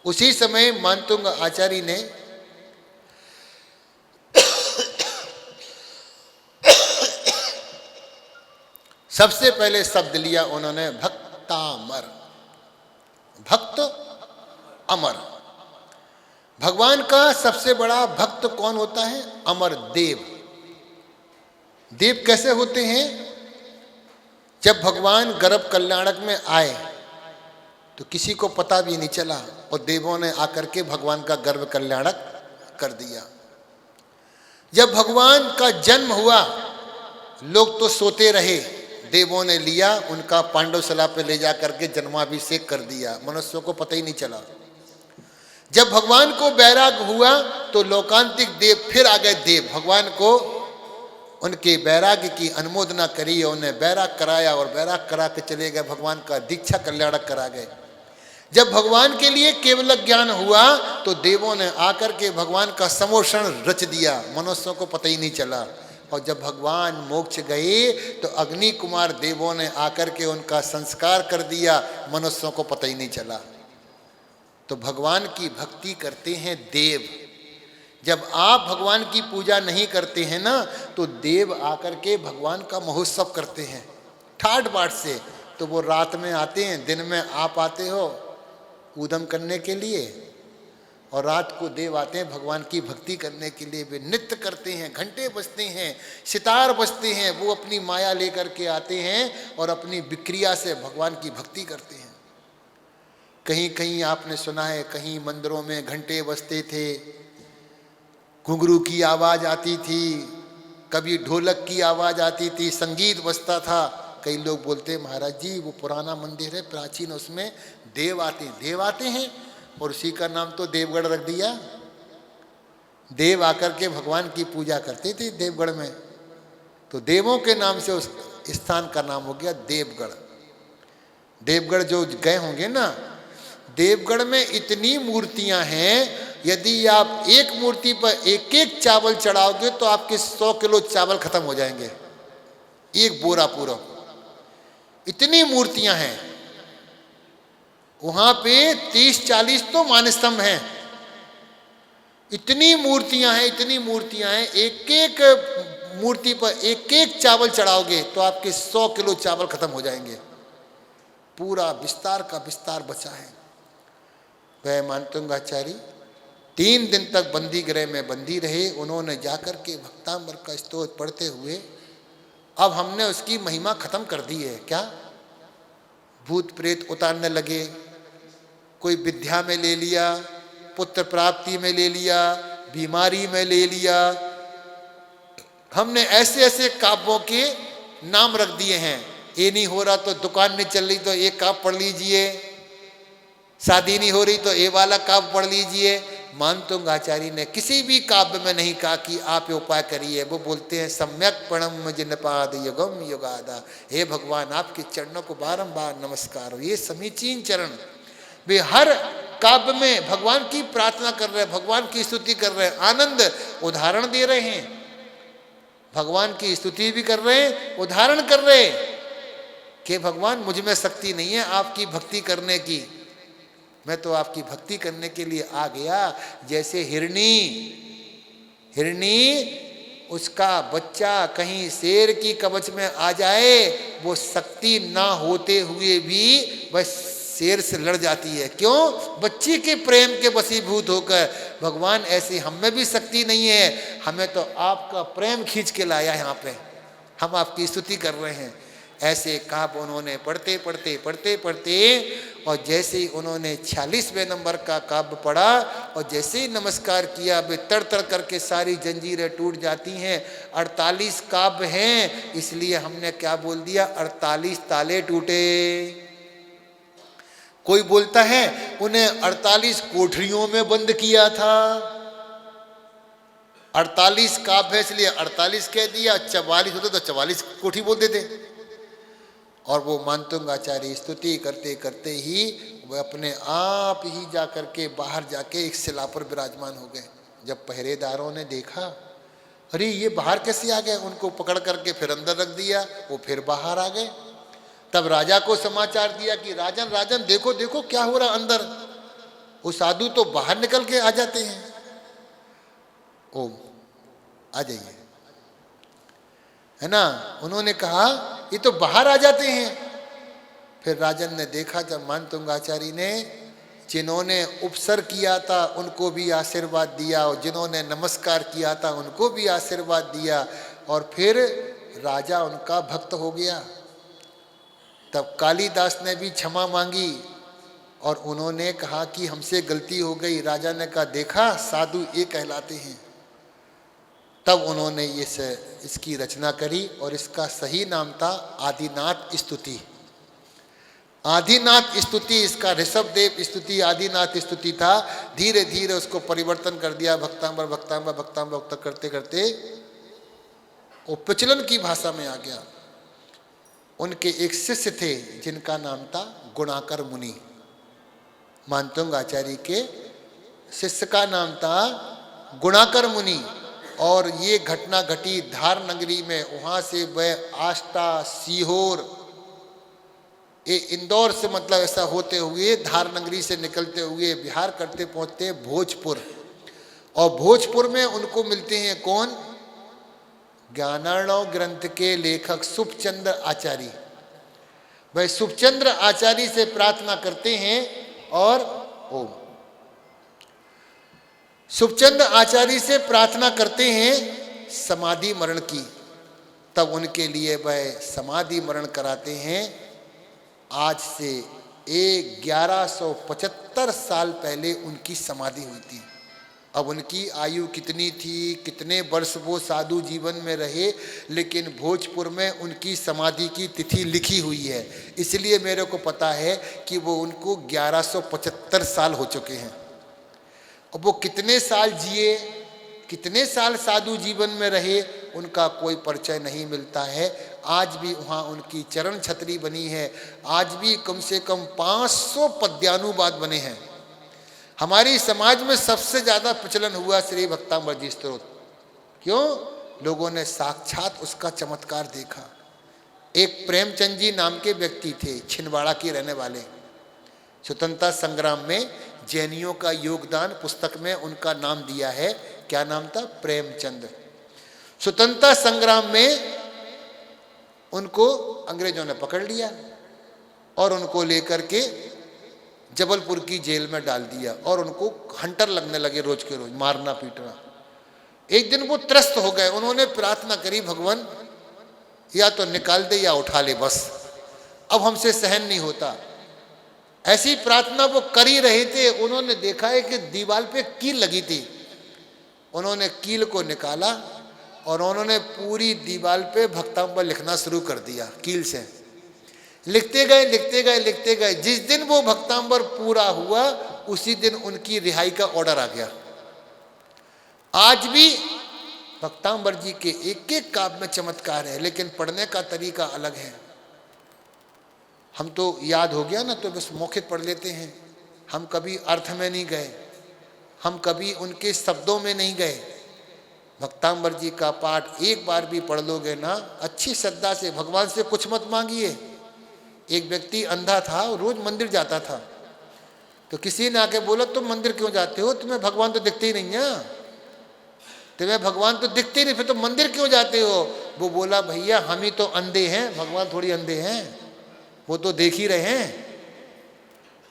उसी समय मानतुंग आचार्य ने सबसे पहले शब्द लिया, उन्होंने भक्तामर, भक्त अमर। भगवान का सबसे बड़ा भक्त कौन होता है? अमर देव। देव कैसे होते हैं? जब भगवान गर्भ कल्याणक में आए तो किसी को पता भी नहीं चला और देवों ने आकर के भगवान का गर्भ कल्याणक कर दिया। जब भगवान का जन्म हुआ लोग तो सोते रहे, देवों ने लिया उनका पांडवशाला पे ले जा करके जन्माभिषेक कर दिया, मनुष्यों को पता ही नहीं चला। जब भगवान को बैराग हुआ तो लोकांतिक देव फिर आ गए। देव भगवान को उनके बैराग की अनुमोदना करी और उन्हें बैराग कराया और बैराग करा के चले गए, भगवान का दीक्षा कल्याणक करा गए। जब भगवान के लिए केवल ज्ञान हुआ तो देवों ने आकर के भगवान का समोषण रच दिया, मनुष्यों को पता ही नहीं चला। और जब भगवान मोक्ष गए तो अग्नि कुमार देवों ने आकर के उनका संस्कार कर दिया, मनुष्यों को पता ही नहीं चला। तो भगवान की भक्ति करते हैं देव। जब आप भगवान की पूजा नहीं करते हैं ना तो देव आकर के भगवान का महोत्सव करते हैं ठाट बाट से। तो वो रात में आते हैं, दिन में आप आते हो ऊधम करने के लिए और रात को देव आते हैं भगवान की भक्ति करने के लिए। वे नृत्य करते हैं, घंटे बजते हैं, सितार बजते हैं, वो अपनी माया लेकर के आते हैं और अपनी विक्रिया से भगवान की भक्ति करते हैं। कहीं कहीं आपने सुना है, कहीं मंदिरों में घंटे बजते थे, घुंघरू की आवाज़ आती थी, कभी ढोलक की आवाज़ आती थी, संगीत बजता था। कई लोग बोलते महाराज जी वो पुराना मंदिर है प्राचीन, उसमें देव आते हैं और उसी का नाम तो देवगढ़ रख दिया। देव आकर के भगवान की पूजा करते थे देवगढ़ में, तो देवों के नाम से उस स्थान का नाम हो गया देवगढ़। देवगढ़ जो गए होंगे ना, देवगढ़ में इतनी मूर्तियां हैं, यदि आप एक मूर्ति पर एक एक चावल चढ़ाओगे तो आपके 100 किलो चावल खत्म हो जाएंगे, एक बोरा पूरा। इतनी मूर्तियां हैं वहां पे, 30-40 तो मानस्तंभ हैं। इतनी मूर्तियां हैं, इतनी मूर्तियां हैं, एक एक मूर्ति पर एक एक चावल चढ़ाओगे तो आपके 100 किलो चावल खत्म हो जाएंगे। पूरा विस्तार का विस्तार बचा है। वह मानतुंगाचार्य 3 दिन तक बंदी गृह में बंदी रहे। उन्होंने जाकर के भक्तांबर का स्तोत्र पढ़ते हुए, अब हमने उसकी महिमा खत्म कर दी है। क्या? भूत प्रेत उतारने लगे, कोई विद्या में ले लिया, पुत्र प्राप्ति में ले लिया, बीमारी में ले लिया। हमने ऐसे ऐसे काव्यों के नाम रख दिए हैं ये नहीं हो रहा तो दुकान नहीं चल रही तो ये काव्य पढ़ लीजिए, शादी नहीं हो रही तो ये वाला काव्य पढ़ लीजिए। मानतुंग आचार्य ने किसी भी काव्य में नहीं कहा कि आप ये उपाय करिए। वो बोलते हैं सम्यक प्रणम जिनपाद युगम युगादा, हे भगवान आपके चरणों को बारंबार नमस्कार हो। ये समीचीन चरण, वे हर काव्य में भगवान की प्रार्थना कर रहे हैं, भगवान की स्तुति कर रहे हैं, आनंद उदाहरण दे रहे हैं, भगवान की स्तुति भी कर रहे हैं, उदाहरण कर रहे हैं कि भगवान मुझ में शक्ति नहीं है आपकी भक्ति करने की, मैं तो आपकी भक्ति करने के लिए आ गया। जैसे हिरनी उसका बच्चा कहीं शेर की कवच में आ जाए, वो शक्ति ना होते हुए भी बस शेर से लड़ जाती है। क्यों? बच्ची के प्रेम के वशीभूत होकर। भगवान ऐसी हम में भी शक्ति नहीं है, हमें तो आपका प्रेम खींच के लाया यहाँ पे, हम आपकी स्तुति कर रहे हैं। ऐसे काव्य उन्होंने पढ़ते पढ़ते पढ़ते पढ़ते और जैसे ही उन्होंने 46वें नंबर का काव्य पढ़ा और जैसे ही नमस्कार किया, वे तड़ तड़ करके सारी जंजीरें टूट जाती हैं। 48 काव्य हैं, इसलिए हमने क्या बोल दिया, 48 ताले टूटे। कोई बोलता है उन्हें 48 कोठरियों में बंद किया था। 48 काव्य है इसलिए 48 कह दिया, 44 होते तो 44 कोठी बोल देते। और वो मानतुंग आचार्य स्तुति करते करते ही वह अपने आप ही जा करके बाहर जाके एक शिला पर विराजमान हो गए। जब पहरेदारों ने देखा, अरे ये बाहर कैसे आ गए, उनको पकड़ करके फिर अंदर रख दिया, वो फिर बाहर आ गए। तब राजा को समाचार दिया कि राजन राजन देखो देखो क्या हो रहा अंदर, वो साधु तो बाहर निकल के आ जाते हैं। ओ आ जाइए, है ना। उन्होंने कहा ये तो बाहर आ जाते हैं। फिर राजन ने देखा, जब मानतुंग आचार्य ने जिन्होंने उपसर किया था उनको भी आशीर्वाद दिया और जिन्होंने नमस्कार किया था उनको भी आशीर्वाद दिया, और फिर राजा उनका भक्त हो गया। तब कालिदास ने भी क्षमा मांगी और उन्होंने कहा कि हमसे गलती हो गई। राजा ने कहा देखा साधु ये कहलाते हैं। तब उन्होंने इसकी रचना करी और इसका सही नाम था आदिनाथ स्तुति। आदिनाथ स्तुति, इसका ऋषभदेव स्तुति आदिनाथ स्तुति था। धीरे धीरे उसको परिवर्तन कर दिया, भक्तांबर भक्तांबर भक्तांबर भक्त करते करते वो प्रचलन की भाषा में आ गया। उनके एक शिष्य थे जिनका नाम था गुणाकर मुनि। मानतुंग आचार्य के शिष्य का नाम था गुणाकर मुनि। और ये घटना घटी धार नगरी में। वहाँ से वह आष्टा, सीहोर, ये इंदौर से मतलब ऐसा होते हुए धार नगरी से निकलते हुए बिहार करते पहुँचते भोजपुर। और भोजपुर में उनको मिलते हैं कौन, ज्ञानार्णव ग्रंथ के लेखक सुखचंद्र आचार्य। वह सुखचंद्र आचार्य से प्रार्थना करते हैं और ओम सुखचंद्र आचार्य से प्रार्थना करते हैं समाधि मरण की। तब उनके लिए वह समाधि मरण कराते हैं। आज से 1175 साल पहले उनकी समाधि हुई थी। अब उनकी आयु कितनी थी, कितने वर्ष वो साधु जीवन में रहे, लेकिन भोजपुर में उनकी समाधि की तिथि लिखी हुई है। इसलिए मेरे को पता है कि वो उनको 1175 साल हो चुके हैं। अब वो कितने साल जिए, कितने साल साधु जीवन में रहे, उनका कोई परिचय नहीं मिलता है। आज भी वहाँ उनकी चरण छतरी बनी है। आज भी कम से कम 500 पद्यानुवाद बने हैं। हमारी समाज में सबसे ज़्यादा प्रचलन हुआ श्री भक्तामृत जी स्तोत्र। क्यों? लोगों ने साक्षात उसका चमत्कार देखा। एक प्रेमचंद जी नाम के व्यक्ति थे, छिंदवाड़ा के रहने वाले। स्वतंत्रता संग्राम में जैनियों का योगदान पुस्तक में उनका नाम दिया है। क्या नाम था? प्रेमचंद। स्वतंत्रता संग्राम में उनको अंग्रेजों ने पकड़ लिया और उनको लेकर के जबलपुर की जेल में डाल दिया और उनको हंटर लगने लगे, रोज के रोज मारना पीटना। एक दिन वो त्रस्त हो गए। उन्होंने प्रार्थना करी, भगवान या तो निकाल दे या उठा ले, बस अब हमसे सहन नहीं होता। ऐसी प्रार्थना वो कर ही रहे थे। उन्होंने देखा है कि दीवार पे कील लगी थी। उन्होंने कील को निकाला और उन्होंने पूरी दीवार पे भक्तांबर लिखना शुरू कर दिया कील से। लिखते गए लिखते गए लिखते गए। जिस दिन वो भक्तांबर पूरा हुआ उसी दिन उनकी रिहाई का ऑर्डर आ गया। आज भी भक्तांबर जी के एक एक काव्य में चमत्कार है, लेकिन पढ़ने का तरीका अलग है। हम तो याद हो गया ना तो बस मौखिक पढ़ लेते हैं, हम कभी अर्थ में नहीं गए, हम कभी उनके शब्दों में नहीं गए। भक्तांबर जी का पाठ एक बार भी पढ़ लोगे ना, अच्छी श्रद्धा से, भगवान से कुछ मत मांगिए। एक व्यक्ति अंधा था, रोज मंदिर जाता था, तो किसी ने आके बोला तुम मंदिर क्यों जाते हो, तुम्हें भगवान तो दिखते ही नहीं है, तुम्हें भगवान तो दिखते ही नहीं, फिर तुम मंदिर क्यों जाते हो। वो बोला भैया हम ही तो अंधे हैं, भगवान थोड़ी अंधे हैं, वो तो देख ही रहे हैं,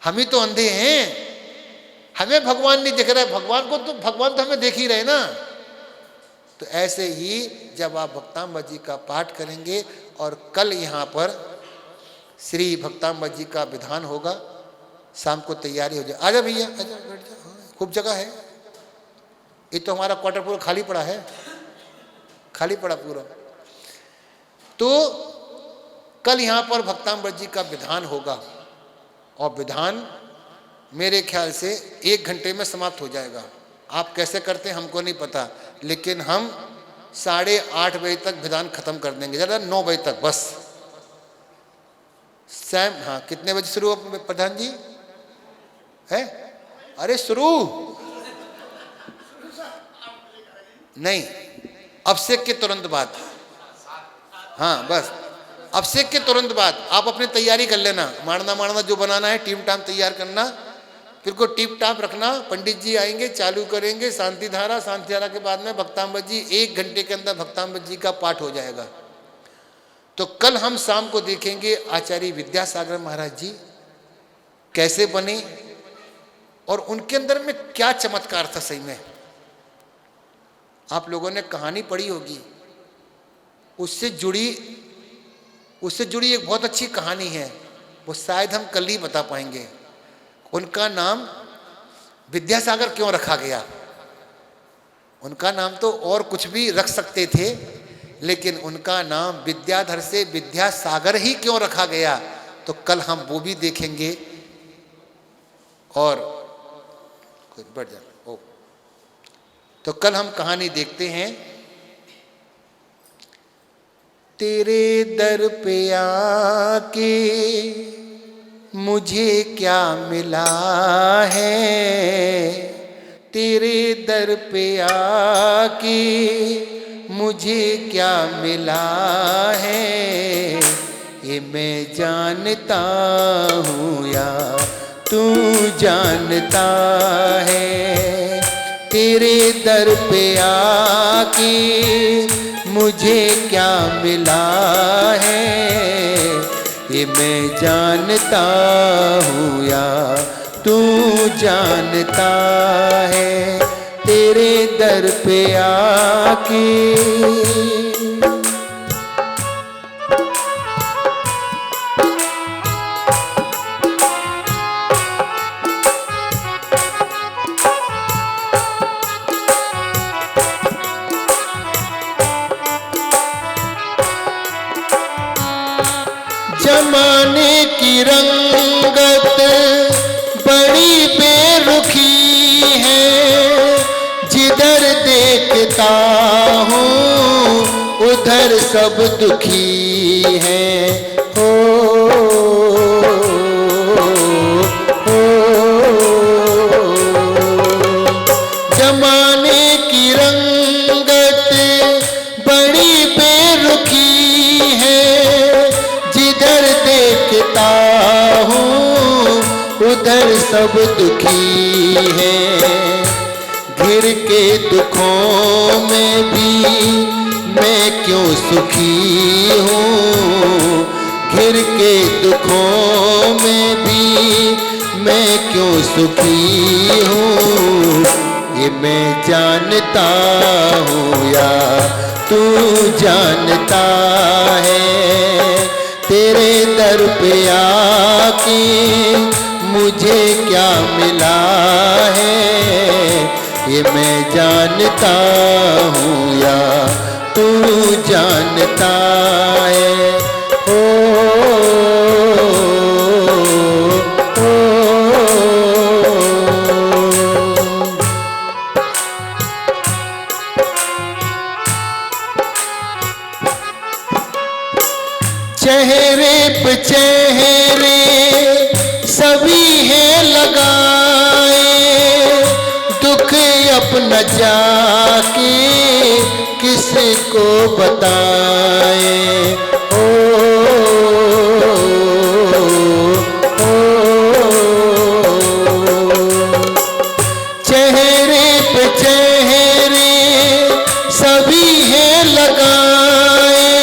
हम ही तो अंधे हैं, हमें भगवान नहीं दिख रहा है, भगवान तो हमें देख ही रहे ना। तो ऐसे ही जब आप भक्तांबर जी का पाठ करेंगे, और कल यहाँ पर श्री भक्तांबर जी का विधान होगा, शाम को तैयारी हो जाए। आजा भैया आजा, बैठ जा, खूब जगह है, ये तो हमारा क्वार्टर पूरा खाली पड़ा है, खाली पड़ा पूरा। तो कल यहाँ पर भक्तांबर जी का विधान होगा, और विधान मेरे ख्याल से 1 घंटे में समाप्त हो जाएगा। आप कैसे करते हैं हमको नहीं पता, लेकिन हम 8:30 बजे तक विधान खत्म कर देंगे, ज़्यादा 9 बजे तक बस। सैम हाँ, कितने बजे शुरू हो प्रधान जी है? अरे शुरू नहीं, अभिषेक के तुरंत बाद, हाँ बस अभिषेक के तुरंत बाद आप अपनी तैयारी कर लेना, मारना जो बनाना है टीम टाम तैयार करना, फिर को टिप टाप रखना। पंडित जी आएंगे, चालू करेंगे शांति धारा के बाद में भक्तांबर जी 1 घंटे के अंदर भक्तांबर जी का पाठ हो जाएगा। तो कल हम शाम को देखेंगे आचार्य विद्यासागर महाराज जी कैसे बने, और उनके अंदर में क्या चमत्कार था। सही में आप लोगों ने कहानी पढ़ी होगी, उससे जुड़ी एक बहुत अच्छी कहानी है, वो शायद हम कल ही बता पाएंगे। उनका नाम विद्यासागर क्यों रखा गया, उनका नाम तो और कुछ भी रख सकते थे, लेकिन उनका नाम विद्याधर से विद्यासागर ही क्यों रखा गया, तो कल हम वो भी देखेंगे। और बढ़ जाना ओ, तो कल हम कहानी देखते हैं। तेरे दर पे आके मुझे क्या मिला है, तेरे दर पे आके मुझे क्या मिला है, ये मैं जानता हूँ या तू जानता है। तेरे दर पे आके मुझे क्या मिला है, ये मैं जानता हूँ या तू जानता है। तेरे दर पे आके जमाने की रंगत बड़ी बेरुखी है, जिधर देखता हूँ उधर सब दुखी है। हो जमाने की रंगत बड़ी बेरुखी है, जिधर देखता हूँ उधर सब दुखी है। घिर के दुखों में भी मैं क्यों सुखी हूँ, घिर के दुखों में भी मैं क्यों सुखी हूँ, ये मैं जानता हूँ या तू जानता है। तेरे दर पे आके मुझे क्या मिला है, ये मैं जानता हूँ या तू जानता है। ओ न जाके किसको बताए। ओ, चेहरे पे चेहरे सभी है लगाए,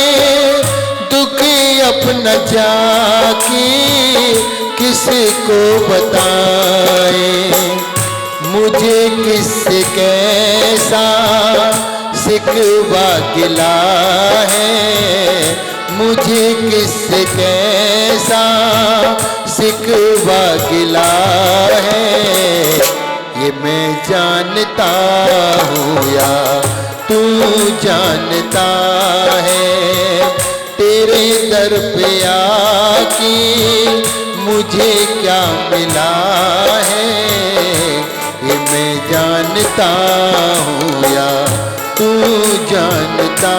दुख अपना जाके किसको बताए। मुझे किससे कैसा सिकवा गिला है, मुझे किससे कैसा सिकवा गिला है। ये मैं जानता हूँ या तू जानता है, तेरे दर पे आके मुझे क्या मिला है। ये मैं जानता हूँ या तू जानता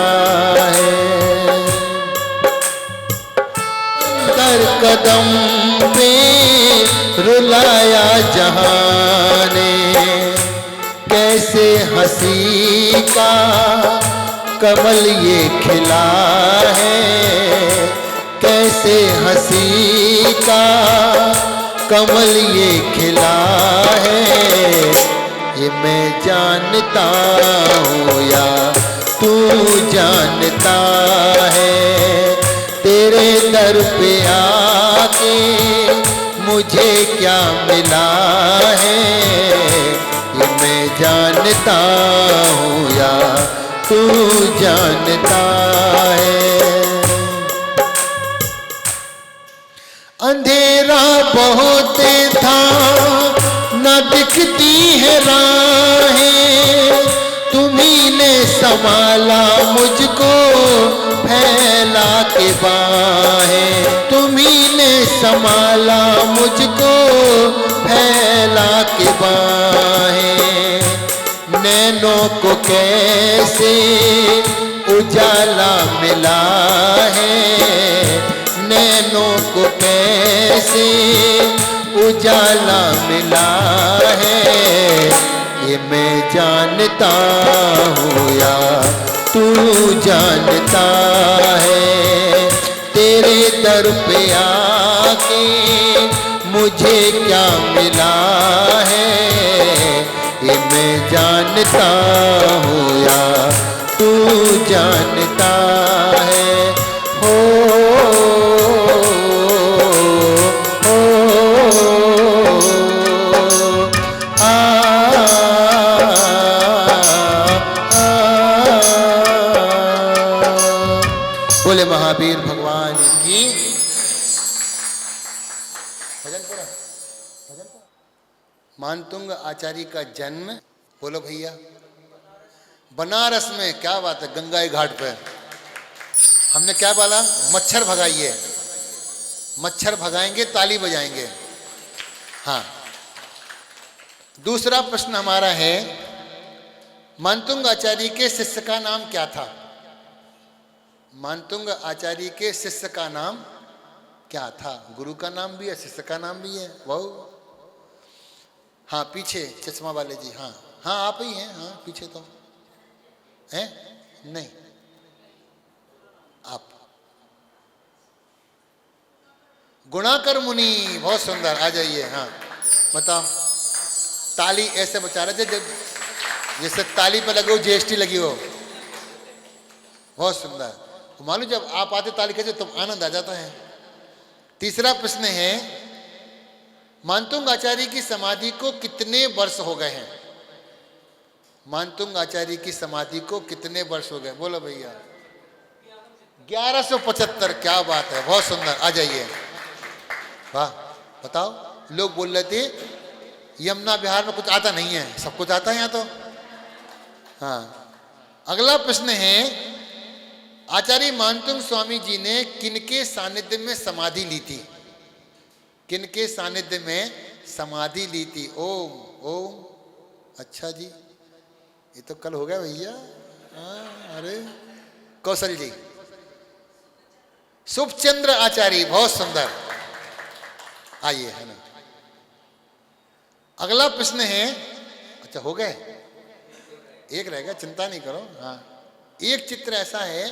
है। दर कदम पे रुलाया जहां ने, कैसे हंसी का कमल ये खिला है, कैसे हंसी का कमल ये खिला है। ये मैं जानता हूँ या तू जानता है, तेरे दर पे आके मुझे क्या मिला है। ये मैं जानता हूँ या तू जानता है। अंधेरा बहुत था न दिखती है राहें, तुम्ही ने संभाला मुझको फैला के बाहें, तुम्ही ने संभाला मुझको फैला के बाहें। नैनों को कैसे उजाला मिला है, नैनों को कैसे उजाला मिला है। ये मैं जानता हूँ या तू जानता है, तेरे दर पे आके मुझे क्या मिला है। ये मैं जानता हूँ या तू जानता है। हो बोले महावीर भगवान की। भजन पूरा, भजन पूरा। मानतुंग आचार्य का जन्म, बोलो भैया, बनारस में। क्या बात है, गंगा घाट पे। हमने क्या बोला, मच्छर भगाइए, मच्छर भगाएंगे ताली बजाएंगे। हाँ, दूसरा प्रश्न हमारा है, मानतुंग आचार्य के शिष्य का नाम क्या था। मानतुंग आचार्य के शिष्य का नाम क्या था। गुरु का नाम भी है, शिष्य का नाम भी है। वाह, हाँ पीछे चश्मा वाले जी, हाँ हाँ आप ही हैं। हाँ पीछे तो हैं नहीं, आप। गुणाकर मुनि, बहुत सुंदर, आ जाइए। हाँ बताओ। ताली ऐसे बचा रहे थे जब जैसे ताली पे लगे हो जीएसटी लगी हो। बहुत सुंदर। मालूम जब आप आते ताली कहते तो आनंद आ जाता है। तीसरा प्रश्न है, मानतुंग आचार्य की समाधि को कितने वर्ष हो गए हैं। मानतुंग आचार्य की समाधि को कितने वर्ष हो गए, बोलो भैया। 1175। क्या बात है, बहुत सुंदर, आ जाइए। वाह, बताओ। लोग बोल रहे थे यमुना बिहार में कुछ आता नहीं है, सब कुछ आता है यहाँ तो। हाँ, अगला प्रश्न है, आचार्य मानतुंग स्वामी जी ने किनके सानिध्य में समाधि ली थी। किनके सानिध्य में समाधि ली थी। ओम ओम। अच्छा जी, ये तो कल हो गया भैया। अरे कौशल जी, सुखचंद्र आचार्य, बहुत सुंदर, आइए, है ना। अगला प्रश्न है, अच्छा हो गए, एक रह गया, चिंता नहीं करो। हाँ, एक चित्र ऐसा है,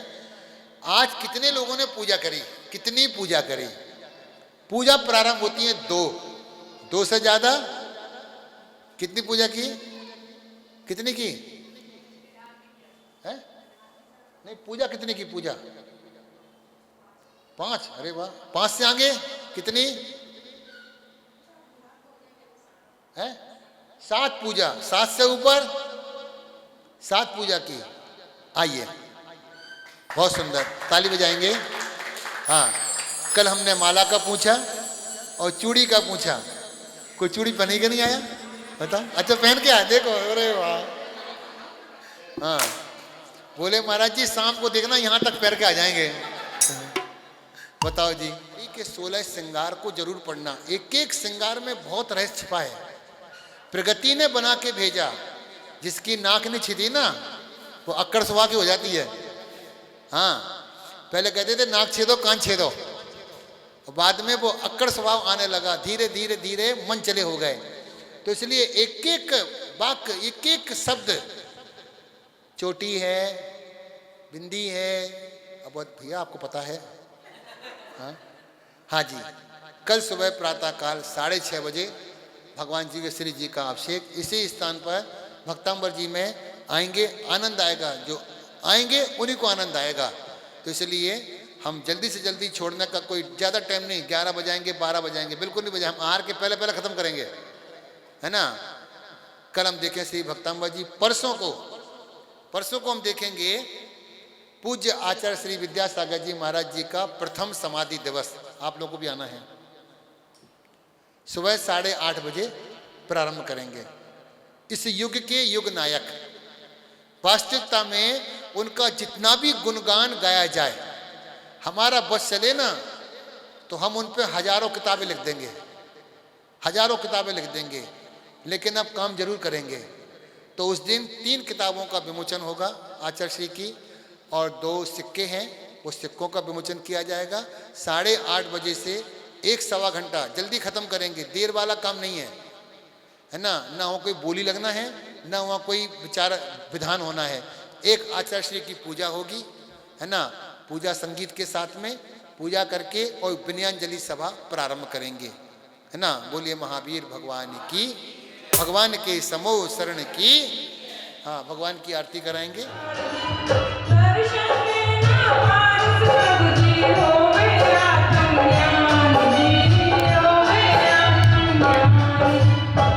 आज कितने लोगों ने पूजा करी, कितनी पूजा करी। पूजा प्रारंभ होती है दो से ज्यादा कितनी पूजा की, कितनी की है? नहीं, पूजा कितनी की, पूजा 5। अरे वाह, 5 से आगे कितनी है? 7 पूजा, 7 से ऊपर 7 पूजा की। आइए, बहुत सुंदर, ताली बजाएंगे। हाँ, कल हमने माला का पूछा और चूड़ी का पूछा। कोई चूड़ी पहन के नहीं आया बता? अच्छा, पहन के आया, देखो, अरे वाह। हाँ, बोले महाराज जी शाम को देखना यहां तक पैर के आ जाएंगे। बताओ जी, के 16 श्रृंगार को जरूर पढ़ना। एक एक श्रृंगार में बहुत रहस्य छिपा है। प्रगति ने बना के भेजा, जिसकी नाक नहीं छिदी ना वो अक्कड़ सुबह की हो जाती है। हाँ, पहले कहते थे नाक छेदो कान छेदो, बाद में वो अक्कड़ स्वभाव आने लगा, धीरे धीरे धीरे मन चले हो गए। तो इसलिए एक एक वाक्य, एक एक शब्द, चोटी है, बिंदी है, अब भैया आपको पता है। हाँ हाँ जी, कल सुबह प्रातः काल 6:30 बजे भगवान जी के श्री जी का अभिषेक इसी स्थान पर भक्तांबर जी में आएंगे। आनंद आएगा, जो आएंगे उन्हीं को आनंद आएगा। तो इसलिए हम जल्दी से जल्दी छोड़ने का कोई ज़्यादा टाइम नहीं, 11 बजाएंगे 12 बजाएंगे, बिल्कुल नहीं बजाएं, हम आहार के पहले पहले ख़त्म करेंगे, है ना। कल हम देखें श्री भक्तांबर जी, परसों को हम देखेंगे पूज्य आचार्य श्री विद्यासागर जी महाराज जी का प्रथम समाधि दिवस। आप लोगों को भी आना है। सुबह 8:30 बजे प्रारंभ करेंगे। इस युग के युग नायक, वास्तविकता में उनका जितना भी गुणगान गाया जाए, हमारा बस चले ना तो हम उन पे हजारों किताबें लिख देंगे, हजारों किताबें लिख देंगे, लेकिन अब काम जरूर करेंगे। तो उस दिन 3 किताबों का विमोचन होगा आचार्य श्री की, और 2 सिक्के हैं, वो सिक्कों का विमोचन किया जाएगा। 8:30 बजे से 1-1.25 घंटा जल्दी खत्म करेंगे, देर वाला काम नहीं है, है ना। ना वहाँ कोई बोली लगना है, ना वहाँ कोई विचार विधान होना है। एक आचार्य श्री की पूजा होगी, है ना, पूजा संगीत के साथ में पूजा करके और विनयांजलि सभा प्रारंभ करेंगे, है ना। बोलिए महावीर भगवान की, भगवान के समो शरण की। हाँ, भगवान की आरती कराएंगे। हो